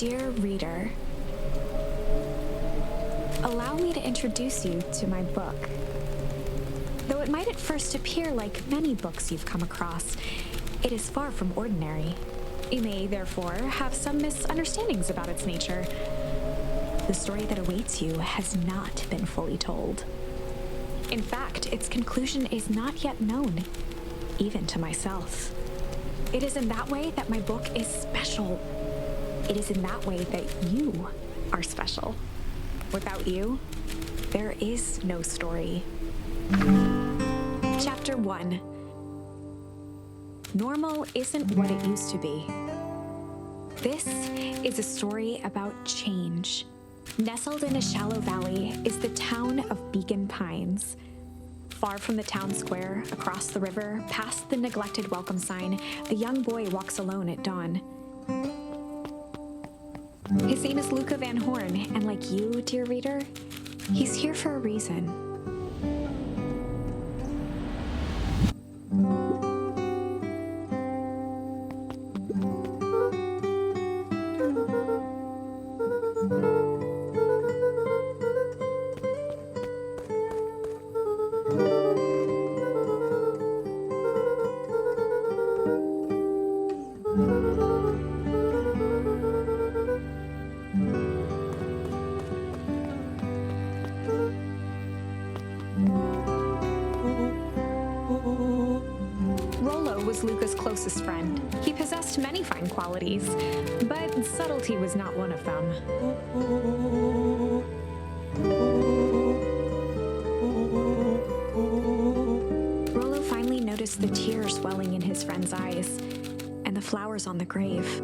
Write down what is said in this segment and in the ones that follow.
Dear reader, allow me to introduce you to my book. Though it might at first appear like many books you've come across, it is far from ordinary. You may, therefore, have some misunderstandings about its nature. The story that awaits you has not been fully told. In fact, its conclusion is not yet known, even to myself. It is in that way that my book is special. It is in that way that you are special. Without you, there is no story. Chapter 1. Normal isn't what it used to be. This is a story about change. Nestled in a shallow valley is the town of Beacon Pines. Far from the town square, across the river, past the neglected welcome sign, a young boy walks alone at dawn. His name is Luca Van Horn, and like you, dear reader, he's here for a reason. Luca's closest friend. He possessed many fine qualities, but subtlety was not one of them. Rollo finally noticed the tears welling in his friend's eyes and the flowers on the grave.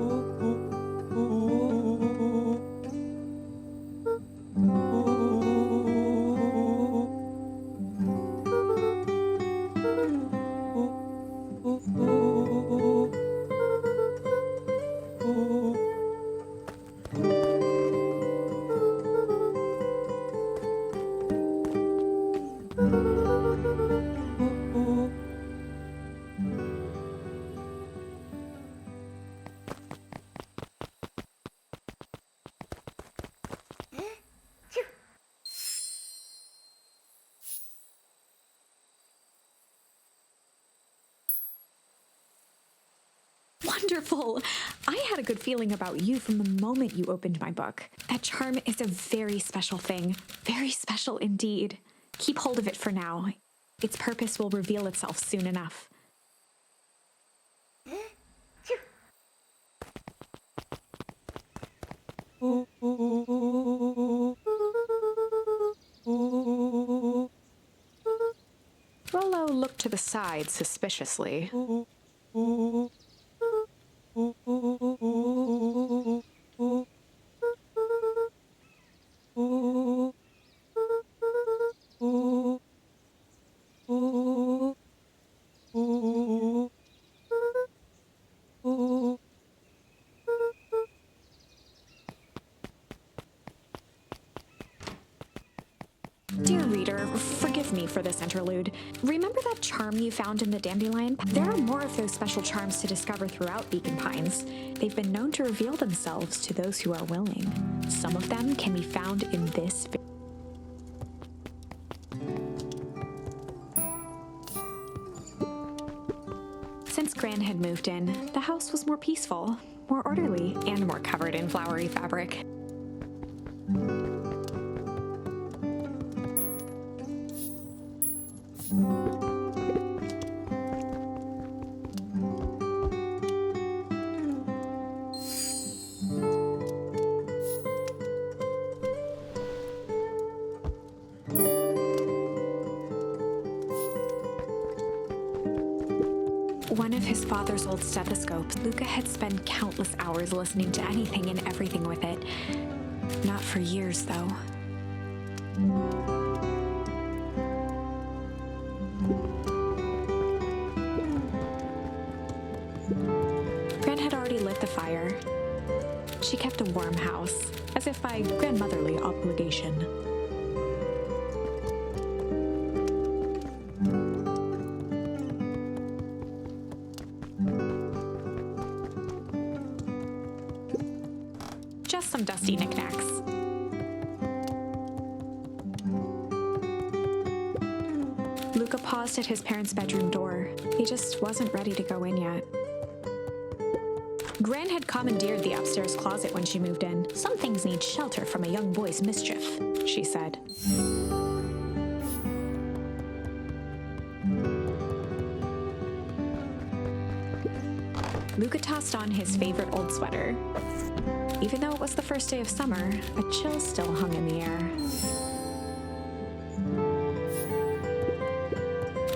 Wonderful! I had a good feeling about you from the moment you opened my book. That charm is a very special thing. Very special indeed. Keep hold of it for now. Its purpose will reveal itself soon enough. Rollo looked to the side suspiciously. Dear reader, forgive me for this interlude. Remember that charm you found in the dandelion? There are more of those special charms to discover throughout Beacon Pines. They've been known to reveal themselves to those who are willing. Some of them can be found in this video. Since Gran had moved in, the house was more peaceful, more orderly, and more covered in flowery fabric. One of his father's old stethoscopes. Luca had spent countless hours listening to anything and everything with it. Not for years, though. Gran had already lit the fire. She kept a warm house, as if by grandmotherly obligation. dusty knickknacks. Luca paused at his parents' bedroom door. He just wasn't ready to go in yet. Gran had commandeered the upstairs closet when she moved in. "Some things need shelter from a young boy's mischief," she said. Luca tossed on his favorite old sweater. Even though it was the first day of summer, a chill still hung in the air.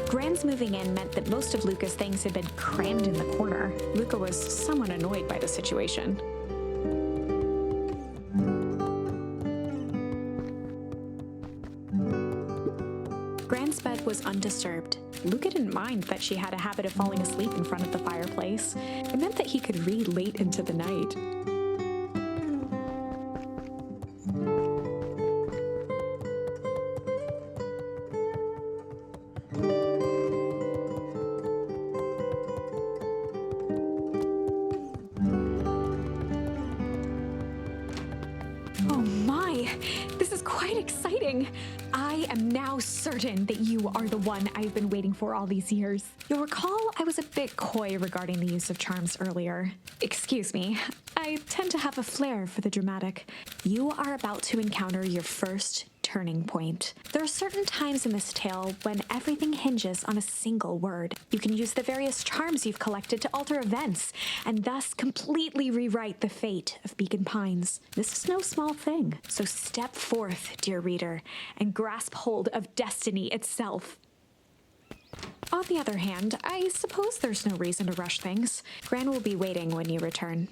Gran's moving in meant that most of Luca's things had been crammed in the corner. Luca was somewhat annoyed by the situation. Gran's bed was undisturbed. Luca didn't mind that she had a habit of falling asleep in front of the fireplace. It meant that he could read late into the night. Oh my, this is quite exciting. I am now certain that you are the one I've been waiting for all these years. You'll recall I was a bit coy regarding the use of charms earlier. Excuse me, I tend to have a flair for the dramatic. You are about to encounter your first turning point. There are certain times in this tale when everything hinges on a single word. You can use the various charms you've collected to alter events, and thus completely rewrite the fate of Beacon Pines. This is no small thing, so step forth, dear reader, and grasp hold of destiny itself. On the other hand, I suppose there's no reason to rush things. Gran will be waiting when you return.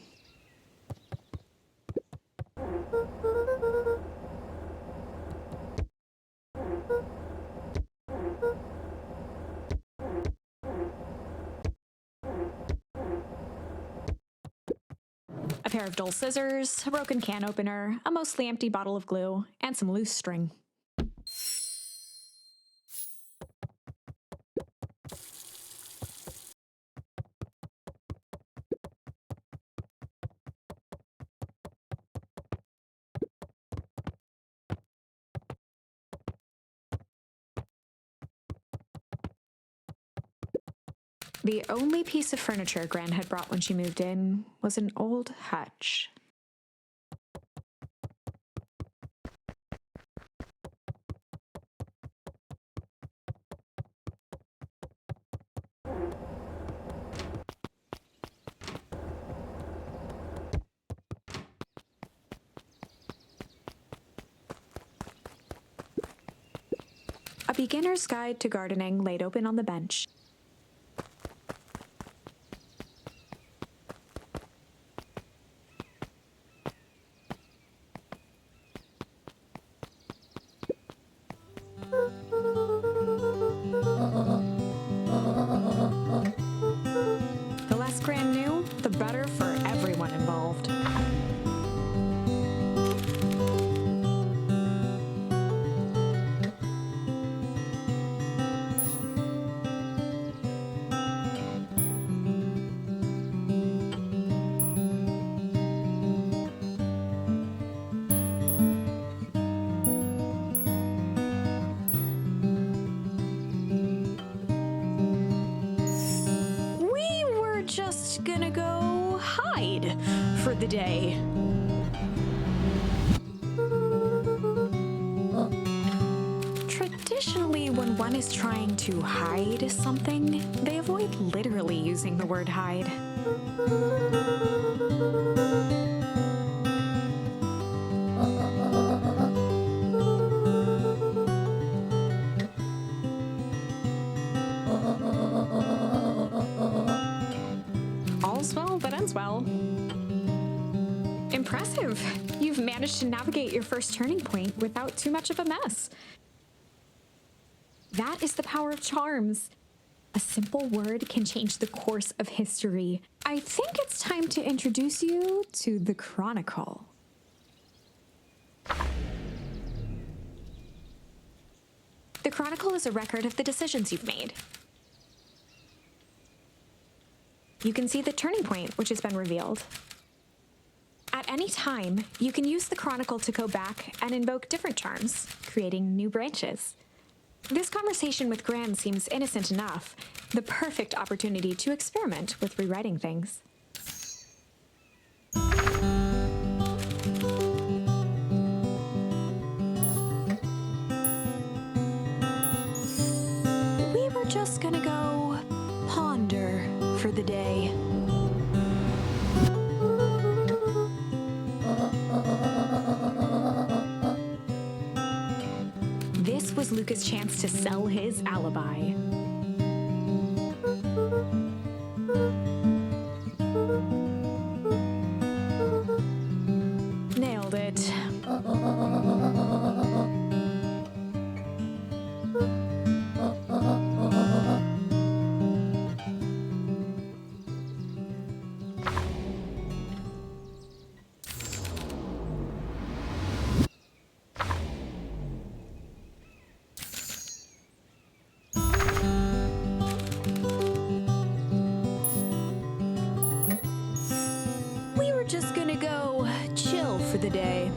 A pair of dull scissors, a broken can opener, a mostly empty bottle of glue, and some loose string. The only piece of furniture Gran had brought when she moved in was an old hutch. A beginner's guide to gardening laid open on the bench. The less Gran knew, the better for everyone involved. Just gonna go hide for the day. Traditionally, when one is trying to hide something, they avoid literally using the word hide. All's well that ends well. Impressive! You've managed to navigate your first turning point without too much of a mess. That is the power of charms. A simple word can change the course of history. I think it's time to introduce you to the Chronicle. The Chronicle is a record of the decisions you've made. You can see the turning point which has been revealed. At any time, you can use the Chronicle to go back and invoke different charms, creating new branches. This conversation with Gran seems innocent enough, the perfect opportunity to experiment with rewriting things. We were just gonna go ponder for the day. This was Luca's chance to sell his alibi. Nailed it. We were just gonna go chill for the day.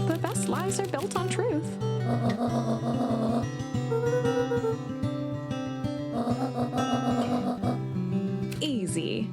The best lies are built on truth. Easy.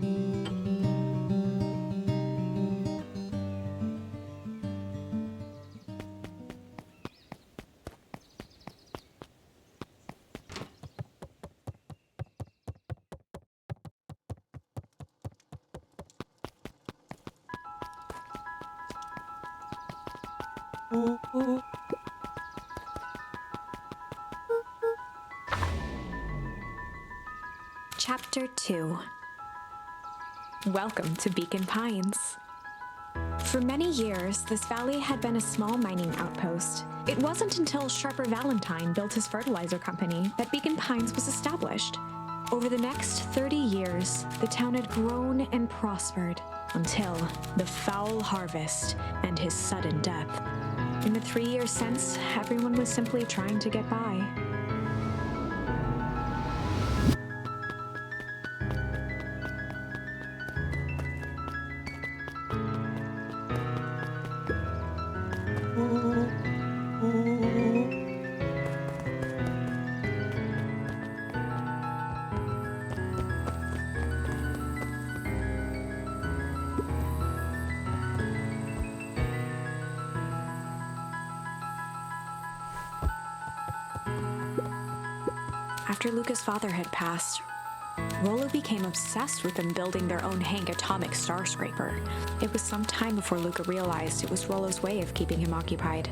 Chapter 2. Welcome to Beacon Pines. For many years, this valley had been a small mining outpost. It wasn't until Sharper Valentine built his fertilizer company that Beacon Pines was established. Over the next 30 years, the town had grown and prospered until the foul harvest and his sudden death. In the 3 years since, everyone was simply trying to get by. After Luca's father had passed, Rollo became obsessed with them building their own Hank atomic star scraper. It was some time before Luca realized it was Rollo's way of keeping him occupied.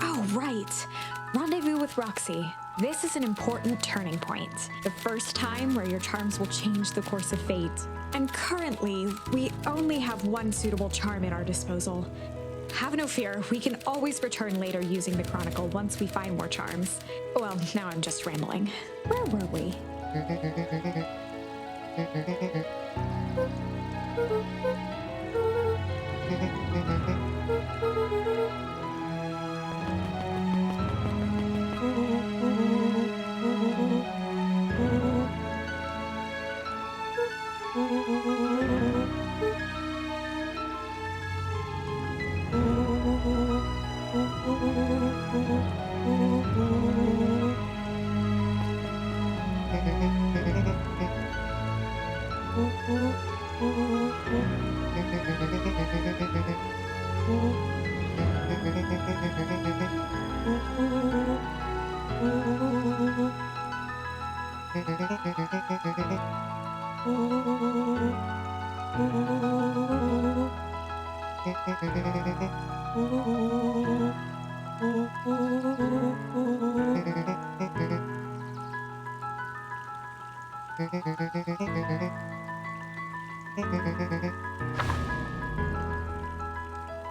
Oh, right. Rendezvous with Roxy. This is an important turning point. The first time where your charms will change the course of fate. And currently, we only have one suitable charm at our disposal. Have no fear, we can always return later using the Chronicle once we find more charms. Well, now I'm just rambling. Where were we?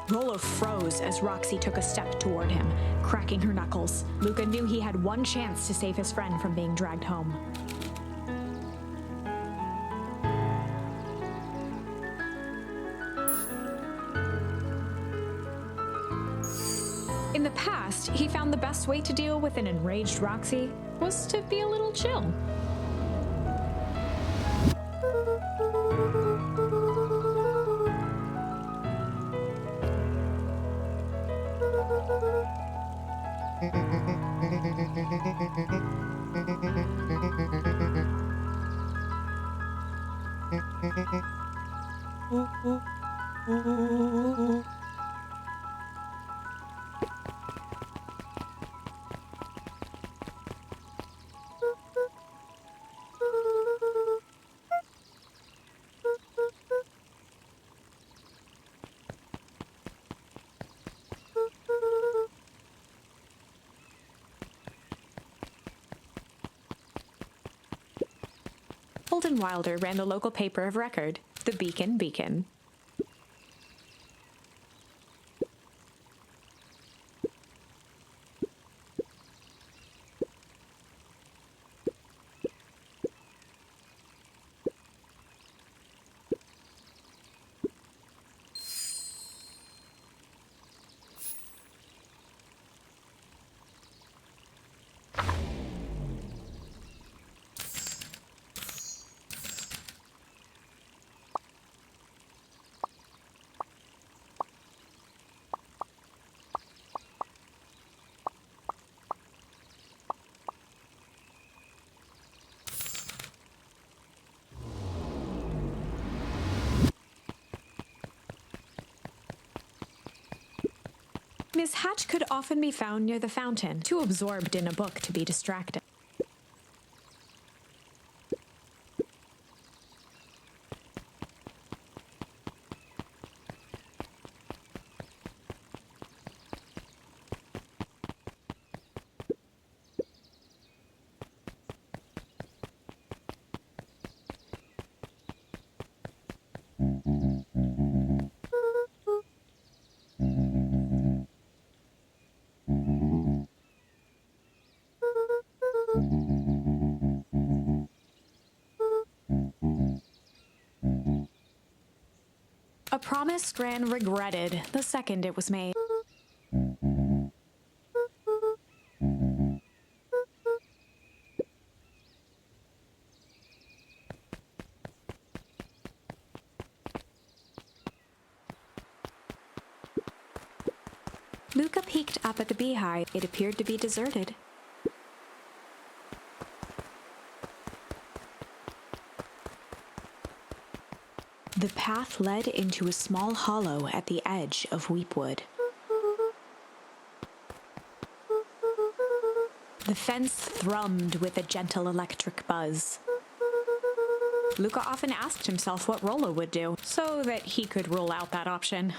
Rollo froze as Roxy took a step toward him, cracking her knuckles. Luca knew he had one chance to save his friend from being dragged home. In the past, he found the best way to deal with an enraged Roxy was to be a little chill. Holden Wilder ran the local paper of record, the Beacon. Miss Hatch could often be found near the fountain, too absorbed in a book to be distracted. A promise Gran regretted the second it was made. Luca peeked up at the beehive. It appeared to be deserted. The path led into a small hollow at the edge of Weepwood. The fence thrummed with a gentle electric buzz. Luca often asked himself what Rollo would do, so that he could rule out that option.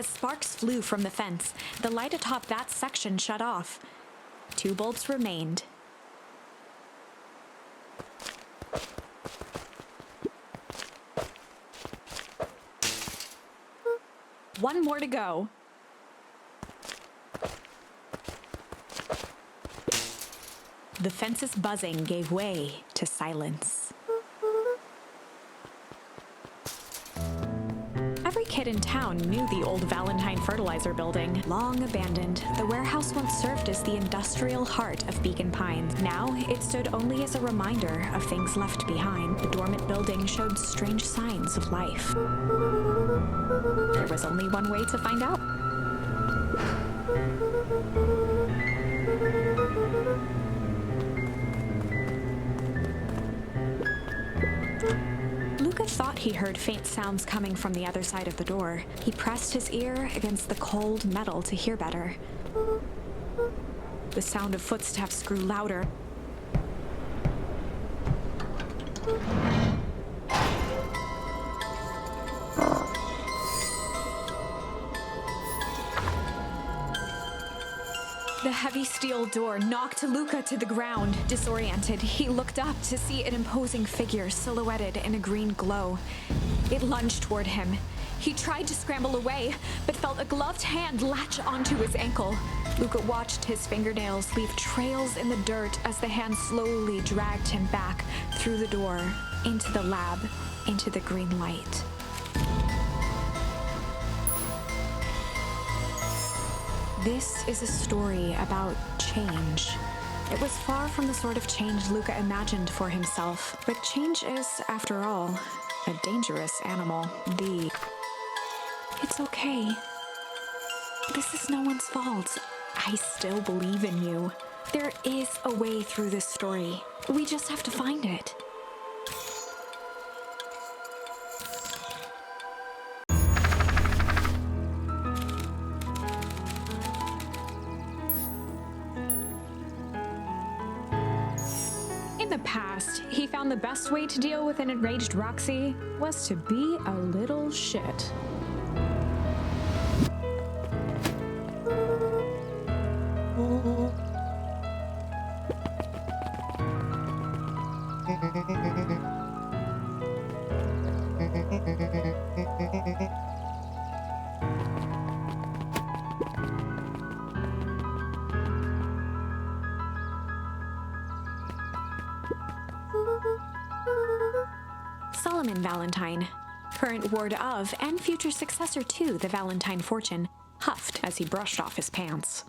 As sparks flew from the fence, the light atop that section shut off. 2 bulbs remained. One more to go. The fence's buzzing gave way to silence. Every kid in town knew the old Valentine fertilizer building. Long abandoned, the warehouse once served as the industrial heart of Beacon Pines. Now, it stood only as a reminder of things left behind. The dormant building showed strange signs of life. There was only one way to find out. Luca thought he heard faint sounds coming from the other side of the door. He pressed his ear against the cold metal to hear better. The sound of footsteps grew louder. The heavy steel door knocked Luca to the ground. Disoriented, he looked up to see an imposing figure silhouetted in a green glow. It lunged toward him. He tried to scramble away, but felt a gloved hand latch onto his ankle. Luca watched his fingernails leave trails in the dirt as the hand slowly dragged him back through the door, into the lab, into the green light. This is a story about change. It was far from the sort of change Luca imagined for himself, but change is, after all, a dangerous animal. It's okay. This is no one's fault. I still believe in you. There is a way through this story. We just have to find it. In the past, he found the best way to deal with an enraged Roxy was to be a little shit. Solomon Valentine, current ward of and future successor to the Valentine fortune, huffed as he brushed off his pants.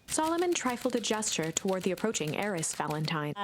Solomon trifled a gesture toward the approaching heiress Valentine.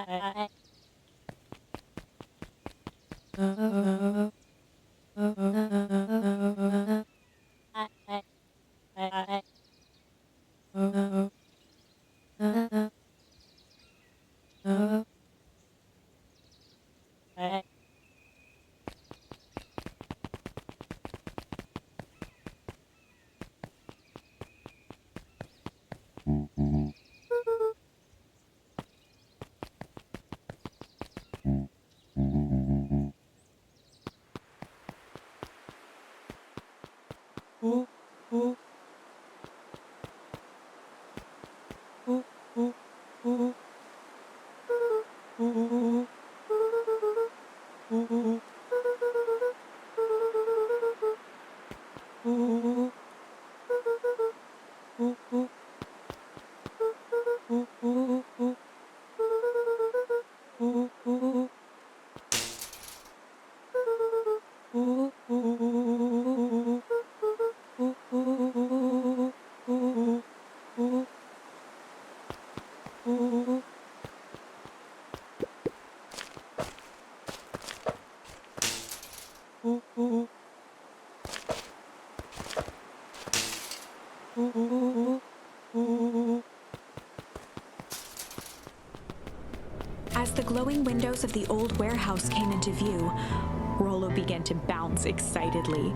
As the glowing windows of the old warehouse came into view, Rollo began to bounce excitedly.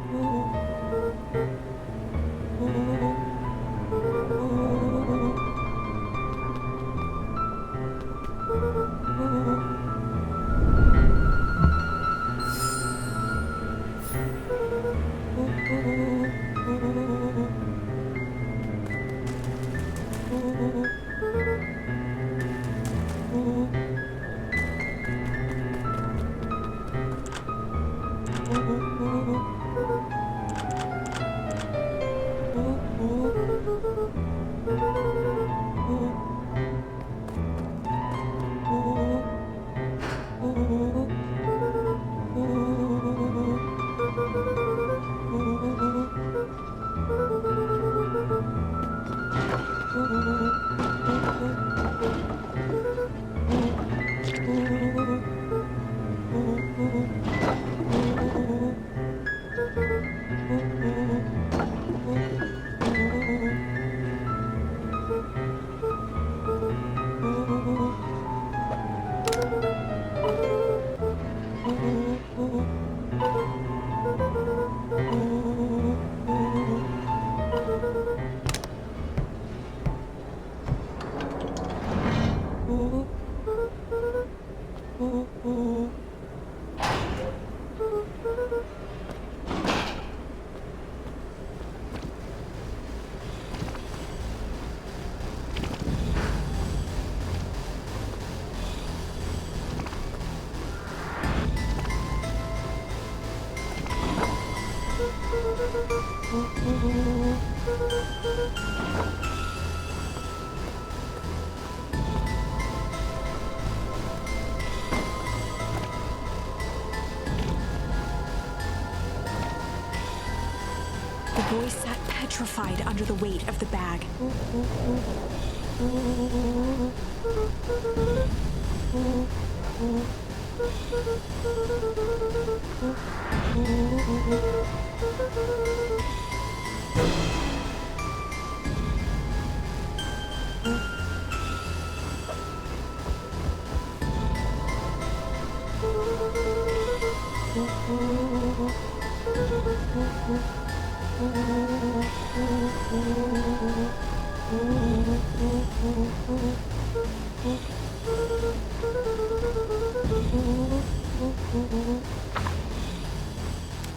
The boy sat petrified under the weight of the bag.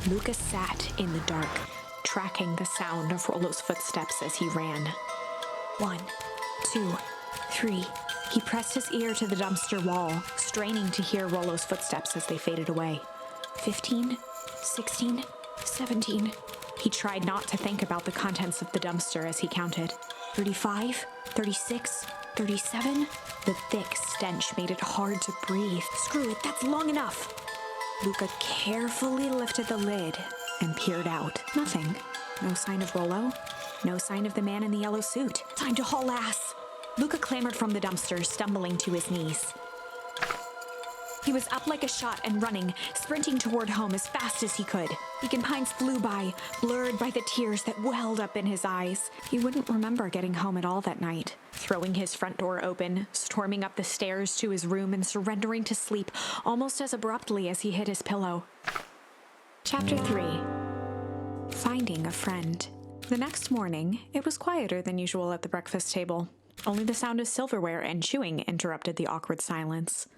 Lucas sat in the dark, tracking the sound of Rollo's footsteps as he ran. 1, 2, 3. He pressed his ear to the dumpster wall, straining to hear Rollo's footsteps as they faded away. 15, 16, 17. He tried not to think about the contents of the dumpster as he counted. 35, 36, 37. The thick stench made it hard to breathe. Screw it, that's long enough. Luca carefully lifted the lid and peered out. Nothing. No sign of Rollo. No sign of the man in the yellow suit. Time to haul ass. Luca clambered from the dumpster, stumbling to his knees. He was up like a shot and running, sprinting toward home as fast as he could. Beacon Pines flew by, blurred by the tears that welled up in his eyes. He wouldn't remember getting home at all that night. Throwing his front door open, storming up the stairs to his room and surrendering to sleep almost as abruptly as he hit his pillow. Chapter 3. Finding a Friend. The next morning, it was quieter than usual at the breakfast table. Only the sound of silverware and chewing interrupted the awkward silence.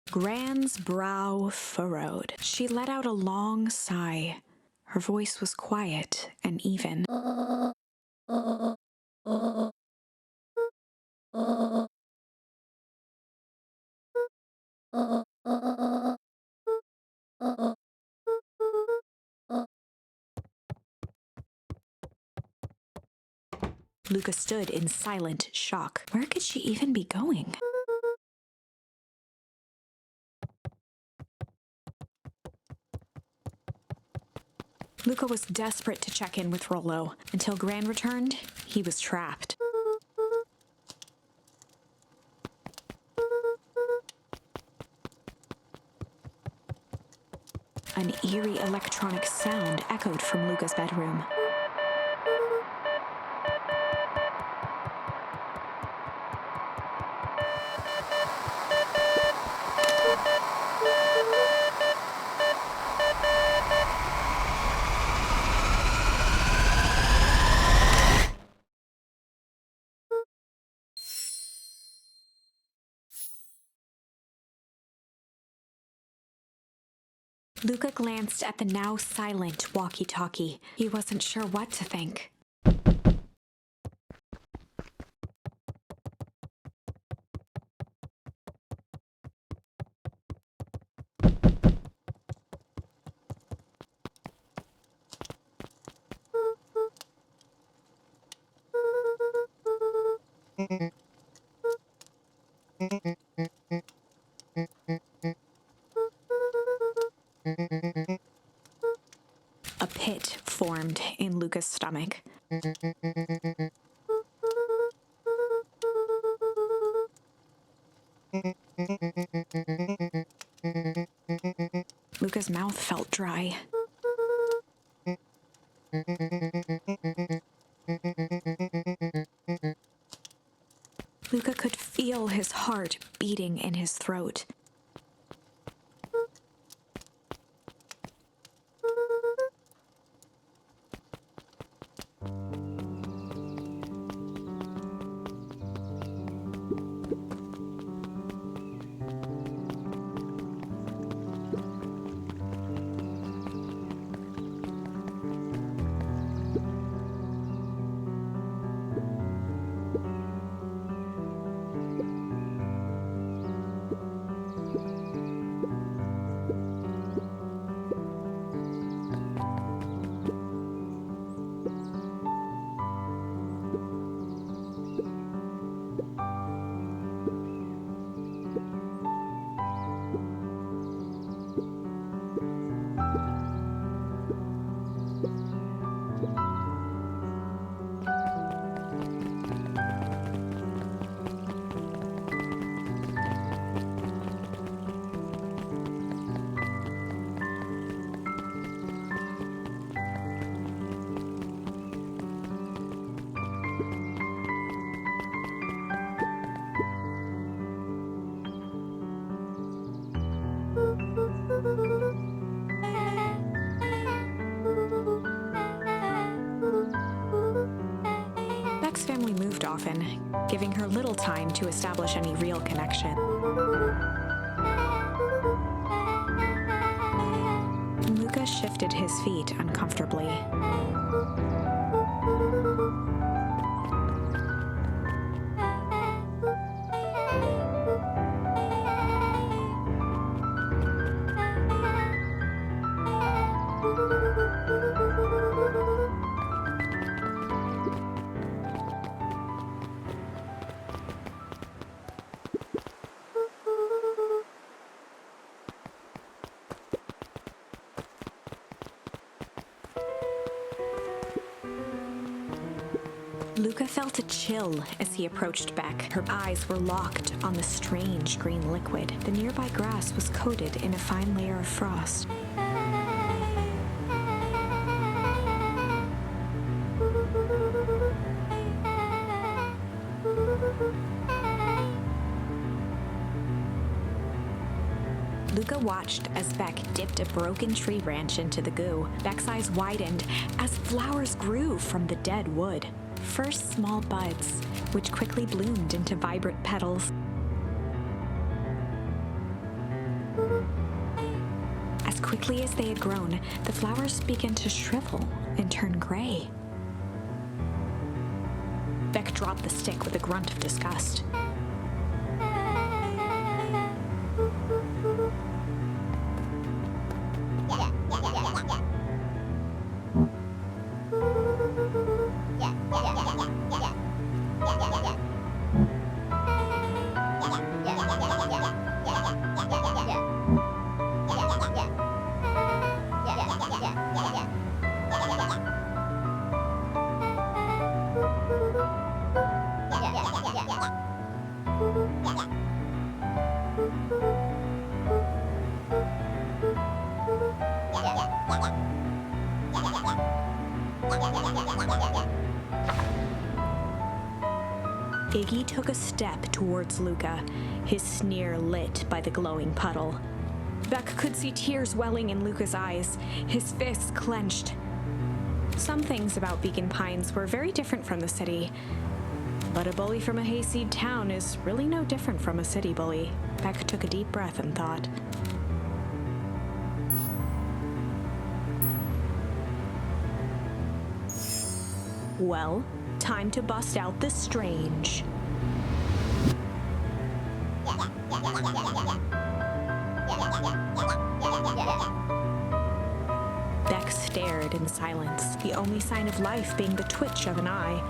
Gran's brow furrowed. She let out a long sigh. Her voice was quiet and even. Luca stood in silent shock. Where could she even be going? Luca was desperate to check in with Rollo. Until Gran returned, he was trapped. An eerie electronic sound echoed from Luca's bedroom. Luca glanced at the now silent walkie-talkie. He wasn't sure what to think. A pit formed in Luca's stomach. Luca's mouth felt dry. Luca could feel his heart beating in his throat. Beck's family moved often, giving her little time to establish any real connection. Luca shifted his feet uncomfortably. Luca felt a chill as he approached Beck. Her eyes were locked on the strange green liquid. The nearby grass was coated in a fine layer of frost. Luca watched as Beck dipped a broken tree branch into the goo. Beck's eyes widened as flowers grew from the dead wood. First small buds, which quickly bloomed into vibrant petals. As quickly as they had grown, the flowers began to shrivel and turn gray. Beck dropped the stick with a grunt of disgust. Iggy took a step towards Luca, his sneer lit by the glowing puddle. Beck could see tears welling in Luca's eyes, his fists clenched. Some things about Beacon Pines were very different from the city, but a bully from a hayseed town is really no different from a city bully. Beck took a deep breath and thought. Well, time to bust out the strange. Beck stared in silence, the only sign of life being the twitch of an eye.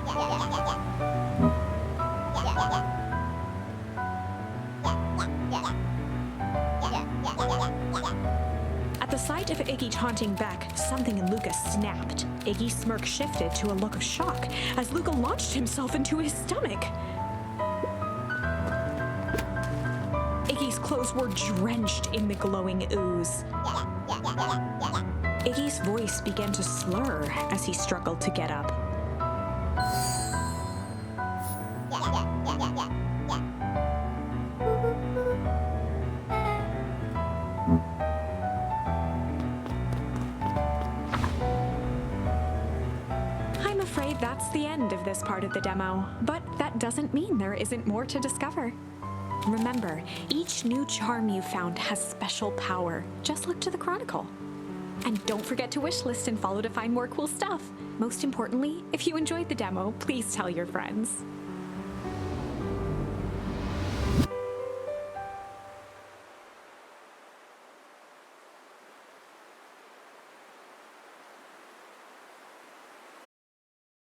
At the sight of Iggy taunting Beck, something in Luca snapped. Iggy's smirk shifted to a look of shock as Luca launched himself into his stomach. Iggy's clothes were drenched in the glowing ooze. Iggy's voice began to slur as he struggled to get up. I'm afraid that's the end of this part of the demo, but that doesn't mean there isn't more to discover. Remember, each new charm you found has special power. Just look to the Chronicle. And don't forget to wishlist and follow to find more cool stuff. Most importantly, if you enjoyed the demo, please tell your friends.